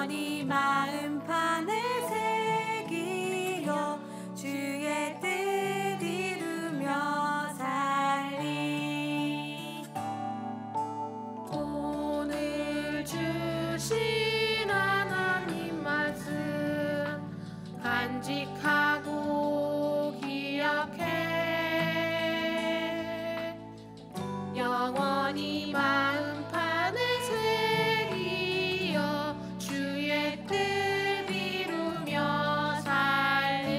영원히 마음판에 새기려 주의 뜻 이루며 살리. 오늘 주신 하나님 말씀 간직하고 기억해. 영원히 마음판에 새기어 주의 뜻 이루며 살리.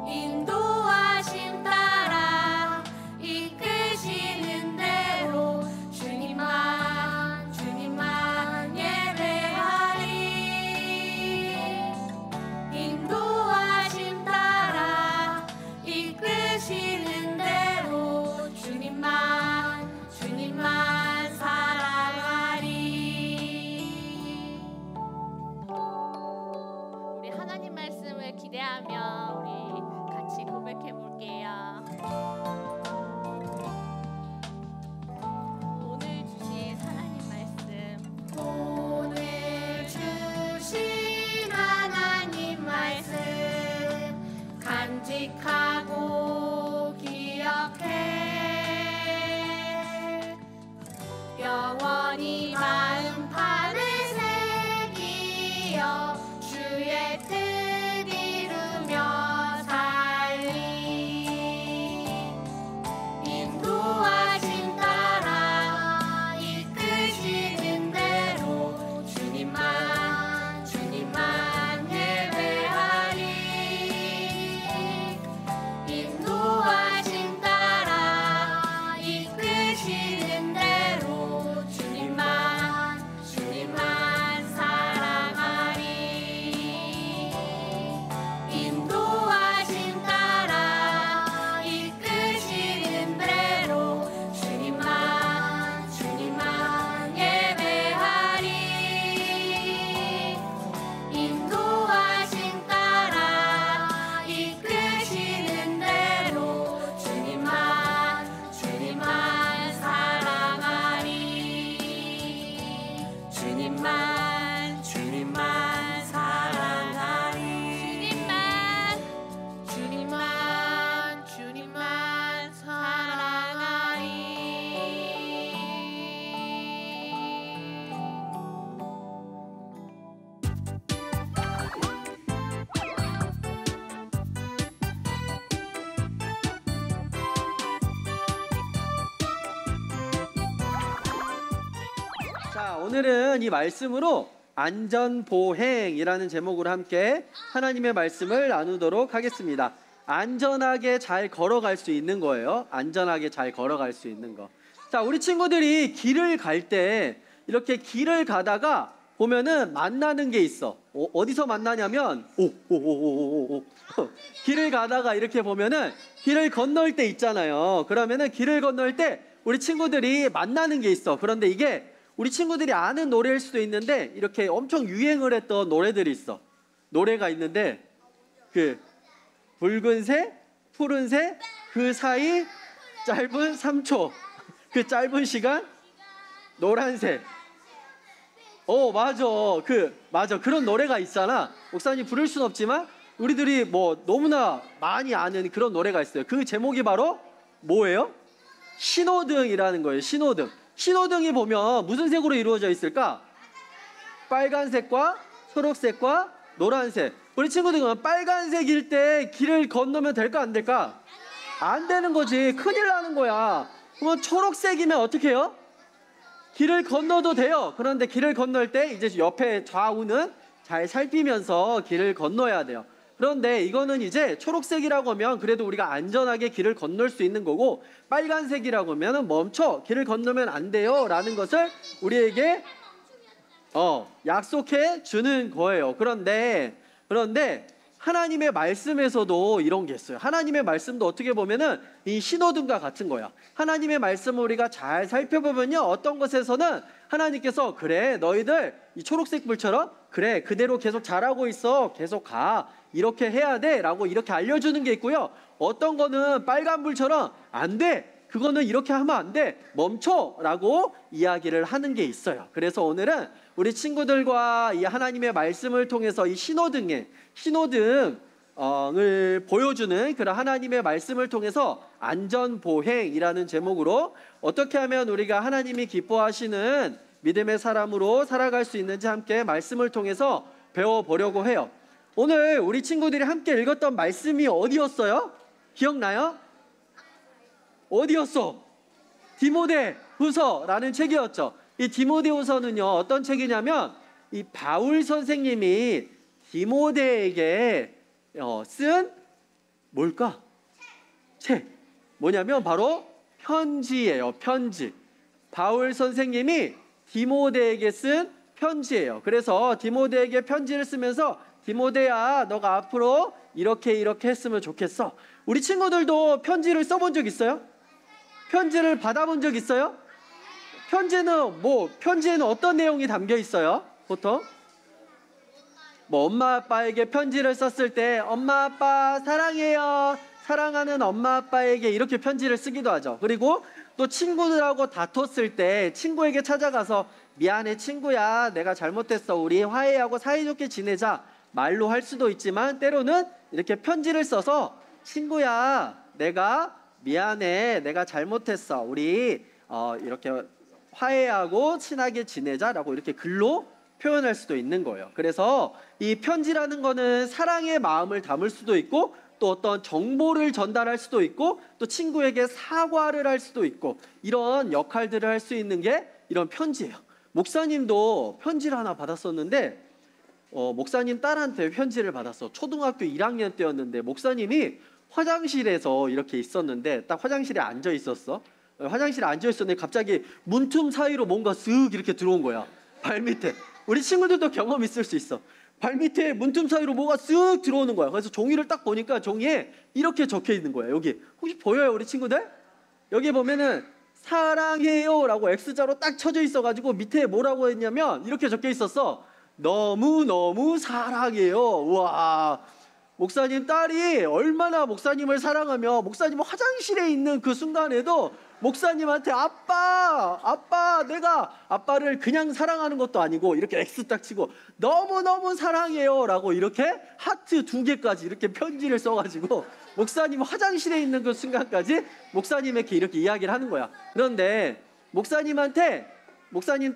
인도하심 따라 이끄시는 대로 주님만 예배하리. 인도하심 따라 이끄시는 대로 주님만 사랑하리. 우리 하나님 말씀을 기대하며 우리 같이 고백해 볼게요. 오늘 주신 하나님 말씀. 오늘 주신 하나님 말씀 간직하고 기억해. 영원히 마음판에 새기어 주의 뜻 이루며 살리. 인도하심 따라 이끄시는 대로 주님만 예배하리. 인도하심 따라 이끄시는 대로 주님만 사랑하리. 인도하심 따라 이끄시는 대로 주님만 예배하리. 인도하심 따라 이끄시는 대로 주님만 사랑하리. 주님만 사랑하리. 주님만 사랑하리. 자, 오늘은 이 말씀으로 안전보행이라는 제목으로 함께 하나님의 말씀을 나누도록 하겠습니다. 안전하게 잘 걸어갈 수 있는 거예요. 안전하게 잘 걸어갈 수 있는 거. 자, 우리 친구들이 길을 갈 때 이렇게 길을 가다가 보면은 만나는 게 있어. 어디서 만나냐면 길을 가다가 이렇게 보면은 길을 건널 때 있잖아요. 그러면은 길을 건널 때 우리 친구들이 만나는 게 있어. 그런데 이게 우리 친구들이 아는 노래일 수도 있는데 이렇게 엄청 유행을 했던 노래들이 있어. 노래가 있는데 그 붉은색, 푸른색, 그 사이 짧은 3초, 그 짧은 시간, 노란색. 맞아. 그런 노래가 있잖아. 목사님 부를 순 없지만 우리들이 뭐 너무나 많이 아는 그런 노래가 있어요. 그 제목이 바로 뭐예요? 신호등이라는 거예요. 신호등이 보면 무슨 색으로 이루어져 있을까? 빨간색과 초록색과 노란색. 우리 친구들은 빨간색일 때 길을 건너면 될까 안 될까? 안 되는 거지. 큰일 나는 거야. 그러면 초록색이면 어떻게 해요? 길을 건너도 돼요. 그런데 길을 건널 때 이제 옆에 좌우는 잘 살피면서 길을 건너야 돼요. 그런데 이거는 이제 초록색이라고 하면 그래도 우리가 안전하게 길을 건널 수 있는 거고, 빨간색이라고 하면 멈춰, 길을 건너면 안 돼요 라는 것을 우리에게 약속해 주는 거예요. 그런데 하나님의 말씀에서도 이런 게 있어요. 하나님의 말씀도 어떻게 보면은 이 신호등과 같은 거야. 하나님의 말씀을 우리가 잘 살펴보면요, 어떤 것에서는 하나님께서 그래, 너희들 이 초록색 불처럼 그래, 그대로 계속 잘하고 있어, 계속 가, 이렇게 해야 돼 라고 이렇게 알려주는 게 있고요. 어떤 거는 빨간 불처럼 안 돼, 그거는 이렇게 하면 안 돼. 멈춰라고 이야기를 하는 게 있어요. 그래서 오늘은 우리 친구들과 이 하나님의 말씀을 통해서 이 신호등을 보여주는 그런 하나님의 말씀을 통해서 안전보행이라는 제목으로 어떻게 하면 우리가 하나님이 기뻐하시는 믿음의 사람으로 살아갈 수 있는지 함께 말씀을 통해서 배워보려고 해요. 오늘 우리 친구들이 함께 읽었던 말씀이 어디였어요? 기억나요? 어디였어? 디모데후서라는 책이었죠. 이 디모데후서는요, 어떤 책이냐면 이 바울 선생님이 디모데에게 쓴 뭘까? 책. 뭐냐면 바로 편지예요. 편지. 바울 선생님이 디모데에게 쓴 편지예요. 그래서 디모데에게 편지를 쓰면서 디모데야, 너가 앞으로 이렇게 했으면 좋겠어. 우리 친구들도 편지를 써본 적 있어요? 편지를 받아본 적 있어요? 편지에는 어떤 내용이 담겨 있어요? 보통 엄마 아빠에게 편지를 썼을 때 엄마 아빠 사랑해요, 사랑하는 엄마 아빠에게 이렇게 편지를 쓰기도 하죠. 그리고 또 친구들하고 다퉜을 때 친구에게 찾아가서 미안해 친구야, 내가 잘못했어, 우리 화해하고 사이좋게 지내자 말로 할 수도 있지만, 때로는 이렇게 편지를 써서 친구야, 내가 미안해, 내가 잘못했어, 우리 이렇게 화해하고 친하게 지내자라고 이렇게 글로 표현할 수도 있는 거예요. 그래서 이 편지라는 거는 사랑의 마음을 담을 수도 있고, 또 어떤 정보를 전달할 수도 있고, 또 친구에게 사과를 할 수도 있고, 이런 역할들을 할 수 있는 게 이런 편지예요. 목사님도 편지를 하나 받았었는데 목사님 딸한테 편지를 받았어. 초등학교 1학년 때였는데 목사님이 화장실에서 이렇게 있었는데 딱 화장실에 앉아 있었어. 화장실에 앉아 있었는데 갑자기 문틈 사이로 뭔가 쓱 이렇게 들어온 거야. 발밑에. 우리 친구들도 경험 있을 수 있어. 발밑에 문틈 사이로 뭐가 쓱 들어오는 거야. 그래서 종이를 딱 보니까 종이에 이렇게 적혀 있는 거야. 여기 혹시 보여요, 우리 친구들? 여기 보면은 사랑해요 라고 X자로 딱 쳐져 있어가지고 밑에 뭐라고 했냐면 이렇게 적혀 있었어. 너무너무 사랑해요. 우와, 목사님 딸이 얼마나 목사님을 사랑하며 목사님 화장실에 있는 그 순간에도 목사님한테 아빠 내가 아빠를 그냥 사랑하는 것도 아니고 이렇게 X 딱 치고 너무너무 사랑해요 라고 이렇게 하트 2개까지 이렇게 편지를 써가지고 목사님 화장실에 있는 그 순간까지 목사님에게 이렇게 이야기를 하는 거야. 그런데 목사님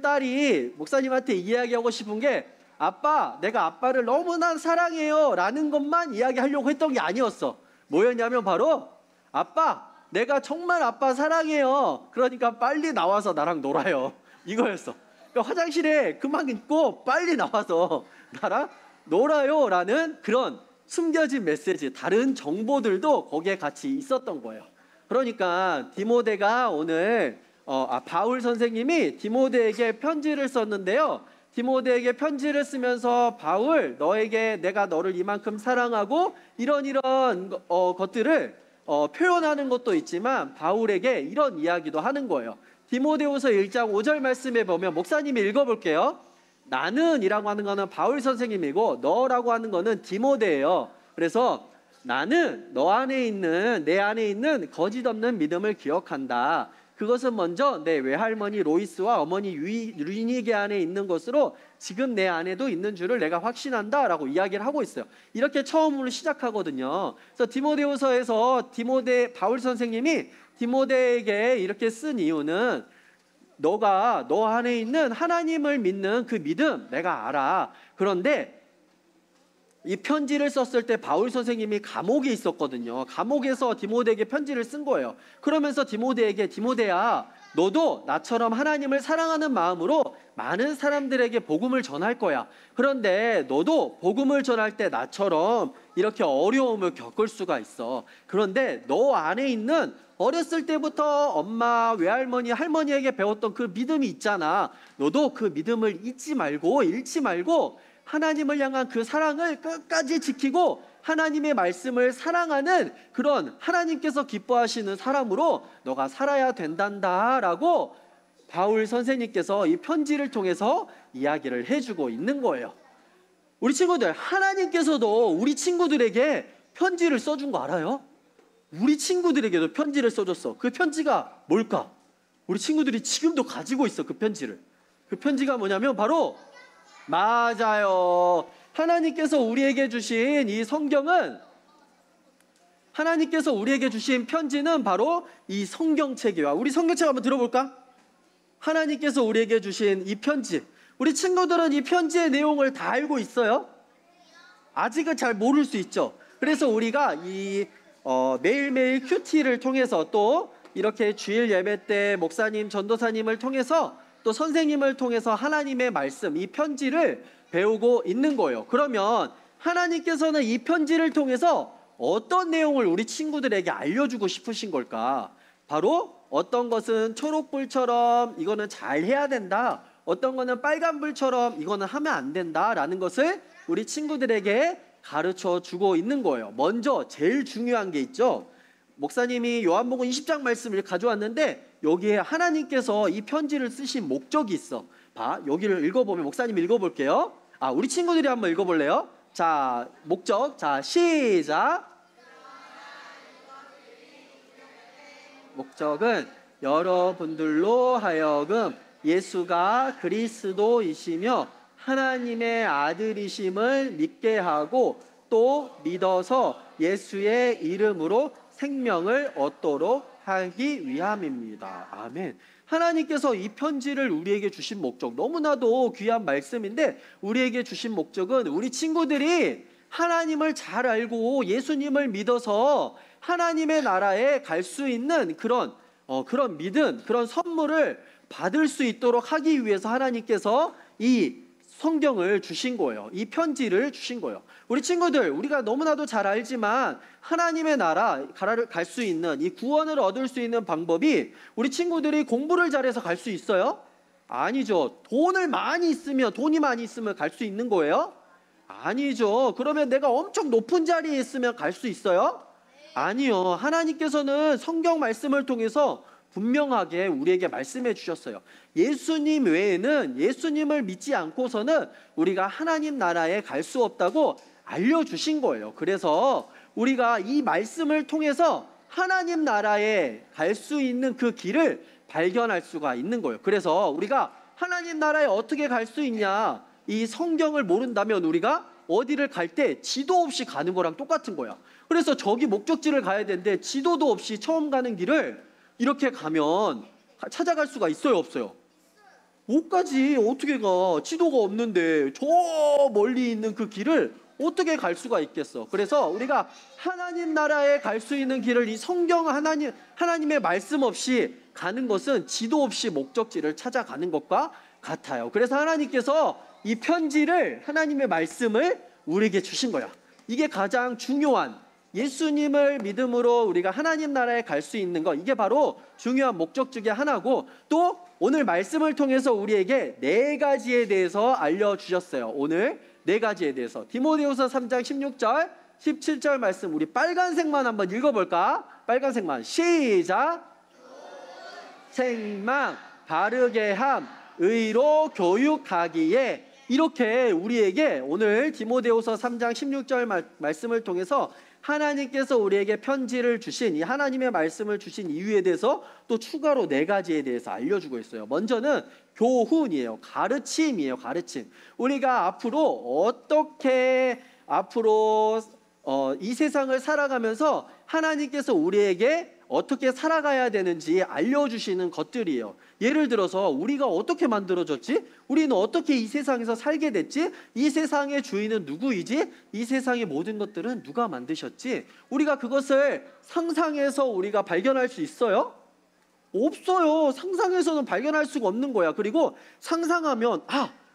딸이 목사님한테 이야기하고 싶은 게 아빠, 내가 아빠를 너무나 사랑해요 라는 것만 이야기하려고 했던 게 아니었어. 뭐였냐면 바로 아빠, 내가 정말 아빠 사랑해요, 그러니까 빨리 나와서 나랑 놀아요, 이거였어. 그러니까 화장실에 그만 있고 빨리 나와서 나랑 놀아요 라는 그런 숨겨진 메시지, 다른 정보들도 거기에 같이 있었던 거예요. 그러니까 디모데가 오늘 바울 선생님이 디모데에게 편지를 썼는데요, 디모데에게 편지를 쓰면서 바울, 너에게 내가 너를 이만큼 사랑하고 이런 것들을 표현하는 것도 있지만 바울에게 이런 이야기도 하는 거예요. 디모데후서 1장 5절 말씀에 보면 목사님이 읽어볼게요. 나는 이라고 하는 거는 바울 선생님이고 너라고 하는 거는 디모데예요. 그래서 나는 내 안에 있는 거짓 없는 믿음을 기억한다. 그것은 먼저 내 외할머니 로이스와 어머니 유니게 안에 있는 것으로 지금 내 안에도 있는 줄을 내가 확신한다 라고 이야기를 하고 있어요. 이렇게 처음으로 시작하거든요. 그래서 디모데후서에서 바울 선생님이 디모데에게 이렇게 쓴 이유는 너 안에 있는 하나님을 믿는 그 믿음 내가 알아. 그런데 이 편지를 썼을 때 바울 선생님이 감옥에 있었거든요. 감옥에서 디모데에게 편지를 쓴 거예요. 그러면서 디모데에게 디모데야, 너도 나처럼 하나님을 사랑하는 마음으로 많은 사람들에게 복음을 전할 거야. 그런데 너도 복음을 전할 때 나처럼 이렇게 어려움을 겪을 수가 있어. 그런데 너 안에 있는 어렸을 때부터 엄마, 외할머니, 할머니에게 배웠던 그 믿음이 있잖아. 너도 그 믿음을 잃지 말고 하나님을 향한 그 사랑을 끝까지 지키고 하나님의 말씀을 사랑하는 그런 하나님께서 기뻐하시는 사람으로 너가 살아야 된단다 라고 바울 선생님께서 이 편지를 통해서 이야기를 해주고 있는 거예요. 우리 친구들, 하나님께서도 우리 친구들에게 편지를 써준 거 알아요? 우리 친구들에게도 편지를 써줬어. 그 편지가 뭘까? 우리 친구들이 지금도 가지고 있어, 그 편지를. 그 편지가 뭐냐면 바로, 맞아요, 하나님께서 우리에게 주신 이 성경은, 하나님께서 우리에게 주신 편지는 바로 이 성경책이야. 우리 성경책 한번 들어볼까? 하나님께서 우리에게 주신 이 편지, 우리 친구들은 이 편지의 내용을 다 알고 있어요? 아직은 잘 모를 수 있죠. 그래서 우리가 이 매일매일 큐티를 통해서, 또 이렇게 주일 예배 때 목사님, 전도사님을 통해서, 또 선생님을 통해서 하나님의 말씀, 이 편지를 배우고 있는 거예요. 그러면 하나님께서는 이 편지를 통해서 어떤 내용을 우리 친구들에게 알려주고 싶으신 걸까? 바로 어떤 것은 초록불처럼 이거는 잘 해야 된다, 어떤 거는 빨간불처럼 이거는 하면 안 된다라는 것을 우리 친구들에게 가르쳐 주고 있는 거예요. 먼저 제일 중요한 게 있죠. 목사님이 요한복음 20장 말씀을 가져왔는데 여기에 하나님께서 이 편지를 쓰신 목적이 있어. 봐, 여기를 읽어보면, 목사님 읽어볼게요. 우리 친구들이 한번 읽어볼래요? 자, 목적. 자, 시작. 목적은 여러분들로 하여금 예수가 그리스도이시며 하나님의 아들이심을 믿게 하고, 또 믿어서 예수의 이름으로 생명을 얻도록 하기 위함입니다. 아멘. 하나님께서 이 편지를 우리에게 주신 목적, 너무나도 귀한 말씀인데, 우리에게 주신 목적은 우리 친구들이 하나님을 잘 알고 예수님을 믿어서 하나님의 나라에 갈 수 있는 그런 믿음, 그런 선물을 받을 수 있도록 하기 위해서 하나님께서 이 성경을 주신 거예요. 이 편지를 주신 거예요. 우리 친구들, 우리가 너무나도 잘 알지만 하나님의 나라를 갈 수 있는, 이 구원을 얻을 수 있는 방법이, 우리 친구들이 공부를 잘해서 갈 수 있어요? 아니죠. 돈이 많이 있으면 갈 수 있는 거예요? 아니죠. 그러면 내가 엄청 높은 자리에 있으면 갈 수 있어요? 아니요. 하나님께서는 성경 말씀을 통해서 분명하게 우리에게 말씀해 주셨어요. 예수님 외에는, 예수님을 믿지 않고서는 우리가 하나님 나라에 갈 수 없다고 알려주신 거예요. 그래서 우리가 이 말씀을 통해서 하나님 나라에 갈 수 있는 그 길을 발견할 수가 있는 거예요. 그래서 우리가 하나님 나라에 어떻게 갈 수 있냐, 이 성경을 모른다면 우리가 어디를 갈 때 지도 없이 가는 거랑 똑같은 거야. 그래서 저기 목적지를 가야 되는데 지도도 없이 처음 가는 길을 이렇게 가면 찾아갈 수가 있어요, 없어요? 못 가지. 어떻게 가? 지도가 없는데 저 멀리 있는 그 길을 어떻게 갈 수가 있겠어? 그래서 우리가 하나님 나라에 갈 수 있는 길을, 이 성경, 하나님의 말씀 없이 가는 것은 지도 없이 목적지를 찾아가는 것과 같아요. 그래서 하나님께서 이 편지를, 하나님의 말씀을 우리에게 주신 거야. 이게 가장 중요한, 예수님을 믿음으로 우리가 하나님 나라에 갈 수 있는 것, 이게 바로 중요한 목적 중에 하나고, 또 오늘 말씀을 통해서 우리에게 4가지에 대해서 알려주셨어요. 오늘 4가지에 대해서. 디모데후서 3장 16절 17절 말씀, 우리 빨간색만 한번 읽어볼까? 빨간색만 시작. 생망, 바르게 함, 의로 교육하기에, 이렇게 우리에게 오늘 디모데후서 3장 16절 말씀을 통해서 하나님께서 우리에게 편지를 주신, 이 하나님의 말씀을 주신 이유에 대해서 또 추가로 4가지에 대해서 알려주고 있어요. 먼저는 교훈이에요. 가르침이에요. 가르침. 우리가 앞으로 어떻게 이 세상을 살아가면서 하나님께서 우리에게 어떻게 살아가야 되는지 알려주시는 것들이에요. 예를 들어서 우리가 어떻게 만들어졌지? 우리는 어떻게 이 세상에서 살게 됐지? 이 세상의 주인은 누구이지? 이 세상의 모든 것들은 누가 만드셨지? 우리가 그것을 상상해서 우리가 발견할 수 있어요? 없어요. 상상해서는 발견할 수가 없는 거야. 그리고 상상하면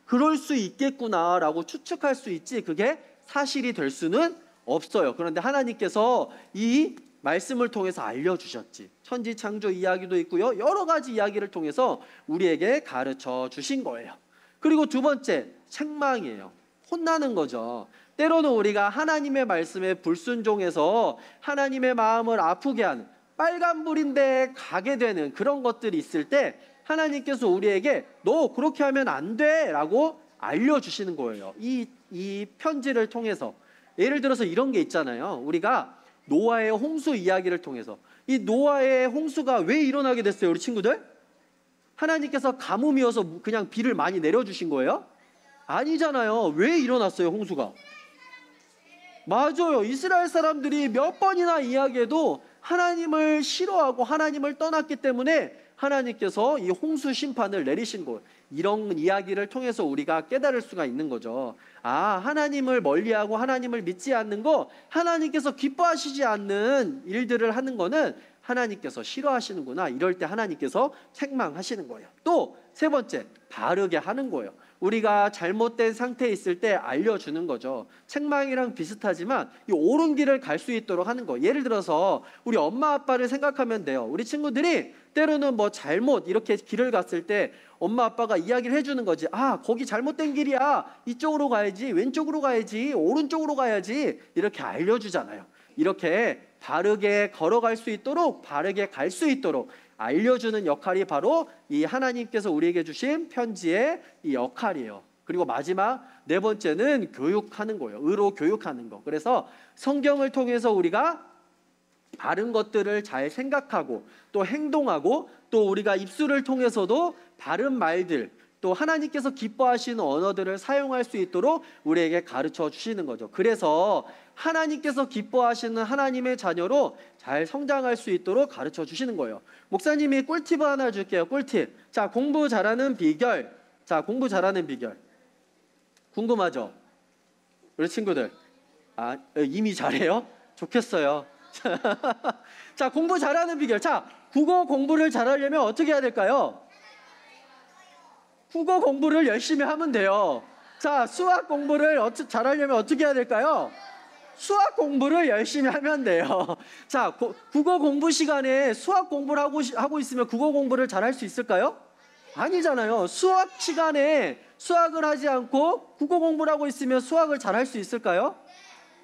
그럴 수 있겠구나라고 추측할 수 있지, 그게 사실이 될 수는 없어요. 그런데 하나님께서 이 말씀을 통해서 알려주셨지. 천지창조 이야기도 있고요, 여러 가지 이야기를 통해서 우리에게 가르쳐 주신 거예요. 그리고 2번째, 책망이에요. 혼나는 거죠. 때로는 우리가 하나님의 말씀에 불순종해서 하나님의 마음을 아프게 하는, 빨간불인데 가게 되는 그런 것들이 있을 때 하나님께서 우리에게 너 그렇게 하면 안 돼 라고 알려주시는 거예요. 이 편지를 통해서. 예를 들어서 이런 게 있잖아요. 우리가 노아의 홍수 이야기를 통해서. 이 노아의 홍수가 왜 일어나게 됐어요, 우리 친구들? 하나님께서 가뭄이어서 그냥 비를 많이 내려주신 거예요? 아니잖아요. 왜 일어났어요, 홍수가? 맞아요. 이스라엘 사람들이 몇 번이나 이야기해도 하나님을 싫어하고 하나님을 떠났기 때문에 하나님께서 이 홍수 심판을 내리신 거예요. 이런 이야기를 통해서 우리가 깨달을 수가 있는 거죠. 아, 하나님을 멀리하고 하나님을 믿지 않는 거, 하나님께서 기뻐하시지 않는 일들을 하는 거는 하나님께서 싫어하시는구나. 이럴 때 하나님께서 책망하시는 거예요. 또 세 번째, 바르게 하는 거예요. 우리가 잘못된 상태에 있을 때 알려주는 거죠. 책망이랑 비슷하지만 이 옳은 길을 갈 수 있도록 하는 거. 예를 들어서 우리 엄마 아빠를 생각하면 돼요. 우리 친구들이 때로는 뭐 잘못 이렇게 길을 갔을 때 엄마 아빠가 이야기를 해주는 거지. 아, 거기 잘못된 길이야. 이쪽으로 가야지. 왼쪽으로 가야지. 오른쪽으로 가야지. 이렇게 알려주잖아요. 이렇게 바르게 걸어갈 수 있도록, 바르게 갈 수 있도록 알려주는 역할이 바로 이 하나님께서 우리에게 주신 편지의 이 역할이에요. 그리고 마지막 네 번째는 교육하는 거예요. 의로 교육하는 거. 그래서 성경을 통해서 우리가 바른 것들을 잘 생각하고 또 행동하고 또 우리가 입술을 통해서도 바른 말들, 또 하나님께서 기뻐하시는 언어들을 사용할 수 있도록 우리에게 가르쳐 주시는 거죠. 그래서 하나님께서 기뻐하시는 하나님의 자녀로 잘 성장할 수 있도록 가르쳐 주시는 거예요. 목사님이 꿀팁 하나 줄게요. 꿀팁. 자, 공부 잘하는 비결. 자, 공부 잘하는 비결. 궁금하죠? 우리 친구들. 아, 이미 잘해요? 좋겠어요. 자, 공부 잘하는 비결. 자, 국어 공부를 잘하려면 어떻게 해야 될까요? 국어 공부를 열심히 하면 돼요. 자, 수학 공부를 잘하려면 어떻게 해야 될까요? 수학 공부를 열심히 하면 돼요. 자, 국어 공부 시간에 수학 공부를 하고 있으면 국어 공부를 잘할 수 있을까요? 아니잖아요. 수학 시간에 수학을 하지 않고 국어 공부를 하고 있으면 수학을 잘할 수 있을까요?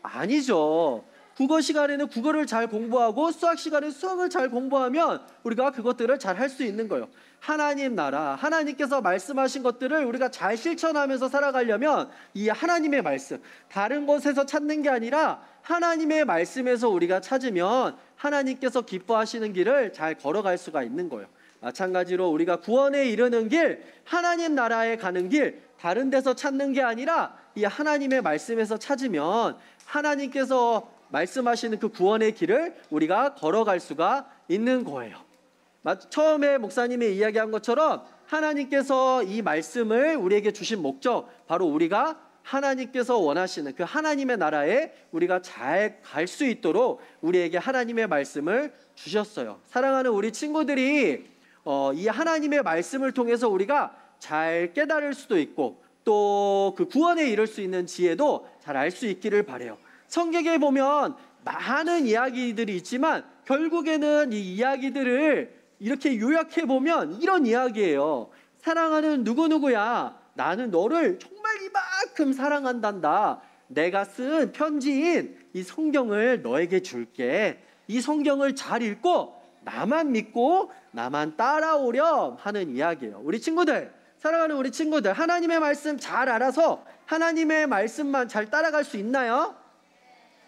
아니죠. 국어 시간에는 국어를 잘 공부하고 수학 시간에 수학을 잘 공부하면 우리가 그것들을 잘 할 수 있는 거예요. 하나님 나라, 하나님께서 말씀하신 것들을 우리가 잘 실천하면서 살아가려면 이 하나님의 말씀, 다른 곳에서 찾는 게 아니라 하나님의 말씀에서 우리가 찾으면 하나님께서 기뻐하시는 길을 잘 걸어갈 수가 있는 거예요. 마찬가지로 우리가 구원에 이르는 길, 하나님 나라에 가는 길, 다른 데서 찾는 게 아니라 이 하나님의 말씀에서 찾으면 하나님께서 말씀하시는 그 구원의 길을 우리가 걸어갈 수가 있는 거예요. 처음에 목사님이 이야기한 것처럼 하나님께서 이 말씀을 우리에게 주신 목적, 바로 우리가 하나님께서 원하시는 그 하나님의 나라에 우리가 잘 갈 수 있도록 우리에게 하나님의 말씀을 주셨어요. 사랑하는 우리 친구들이 이 하나님의 말씀을 통해서 우리가 잘 깨달을 수도 있고 또 그 구원에 이를 수 있는 지혜도 잘 알 수 있기를 바라요. 성경에 보면 많은 이야기들이 있지만 결국에는 이 이야기들을 이렇게 요약해 보면 이런 이야기예요. 사랑하는 누구누구야, 나는 너를 정말 이만큼 사랑한단다. 내가 쓴 편지인 이 성경을 너에게 줄게. 이 성경을 잘 읽고 나만 믿고 나만 따라오렴 하는 이야기예요. 우리 친구들, 사랑하는 우리 친구들, 하나님의 말씀 잘 알아서 하나님의 말씀만 잘 따라갈 수 있나요?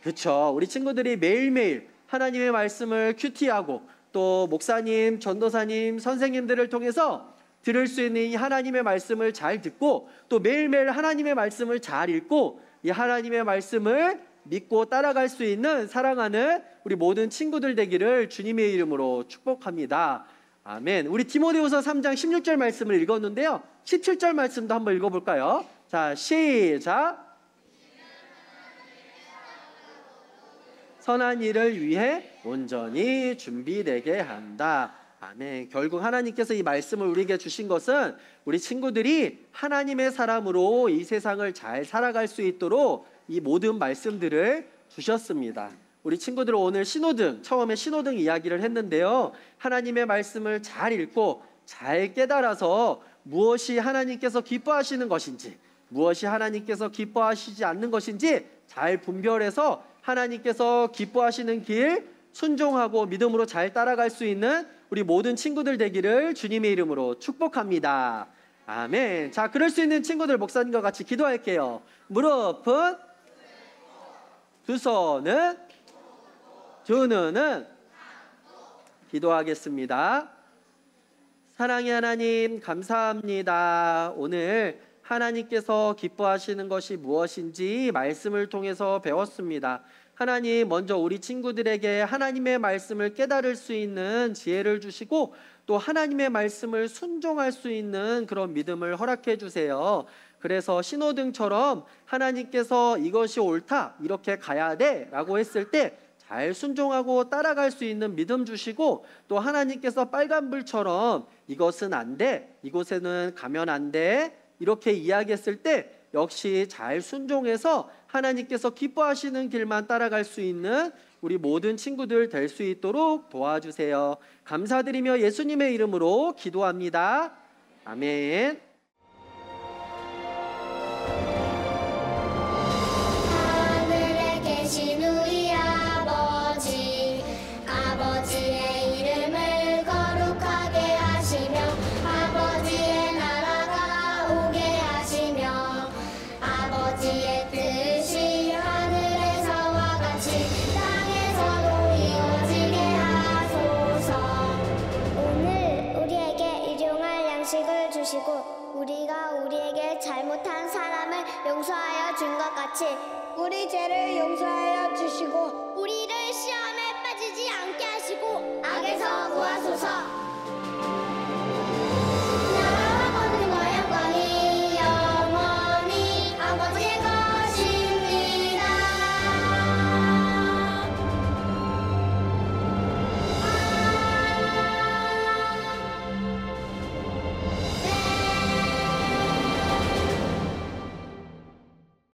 그렇죠. 우리 친구들이 매일매일 하나님의 말씀을 큐티하고 또 목사님, 전도사님, 선생님들을 통해서 들을 수 있는 이 하나님의 말씀을 잘 듣고 또 매일매일 하나님의 말씀을 잘 읽고 이 하나님의 말씀을 믿고 따라갈 수 있는 사랑하는 우리 모든 친구들 되기를 주님의 이름으로 축복합니다. 아멘. 우리 디모데후서 3장 16절 말씀을 읽었는데요. 17절 말씀도 한번 읽어볼까요? 자, 시작. 선한 일을 위해 온전히 준비되게 한다. 아멘. 결국 하나님께서 이 말씀을 우리에게 주신 것은 우리 친구들이 하나님의 사람으로 이 세상을 잘 살아갈 수 있도록 이 모든 말씀들을 주셨습니다. 우리 친구들은 오늘 신호등, 처음에 신호등 이야기를 했는데요. 하나님의 말씀을 잘 읽고 잘 깨달아서 무엇이 하나님께서 기뻐하시는 것인지, 무엇이 하나님께서 기뻐하시지 않는 것인지 잘 분별해서 하나님께서 기뻐하시는 길 순종하고 믿음으로 잘 따라갈 수 있는 우리 모든 친구들 되기를 주님의 이름으로 축복합니다. 아멘. 자, 그럴 수 있는 친구들 목사님과 같이 기도할게요. 무릎은, 두 손은 두 눈은 기도하겠습니다. 사랑의 하나님, 감사합니다. 오늘 하나님께서 기뻐하시는 것이 무엇인지 말씀을 통해서 배웠습니다. 하나님, 먼저 우리 친구들에게 하나님의 말씀을 깨달을 수 있는 지혜를 주시고 또 하나님의 말씀을 순종할 수 있는 그런 믿음을 허락해 주세요. 그래서 신호등처럼 하나님께서 이것이 옳다, 이렇게 가야 돼 라고 했을 때 잘 순종하고 따라갈 수 있는 믿음 주시고, 또 하나님께서 빨간불처럼 이것은 안 돼, 이곳에는 가면 안 돼, 이렇게 이야기했을 때 역시 잘 순종해서 하나님께서 기뻐하시는 길만 따라갈 수 있는 우리 모든 친구들 될 수 있도록 도와주세요. 감사드리며 예수님의 이름으로 기도합니다. 아멘. 하늘에 계신 우리 아버지, 아버지의 이름을 거룩하게 하시며 아버지의 나라가 오게 하시며 아버지의 뜻이 하늘에서와 같이 땅에서도 이루어지게 하소서. 오늘 우리에게 일용할 양식을 주시고 우리가 우리에게 잘못한 사람을 용서하여 준 것 같이 우리 죄를 용서하여 주시고 우리를 시험에 빠지지 않게 하시고 악에서 구하소서.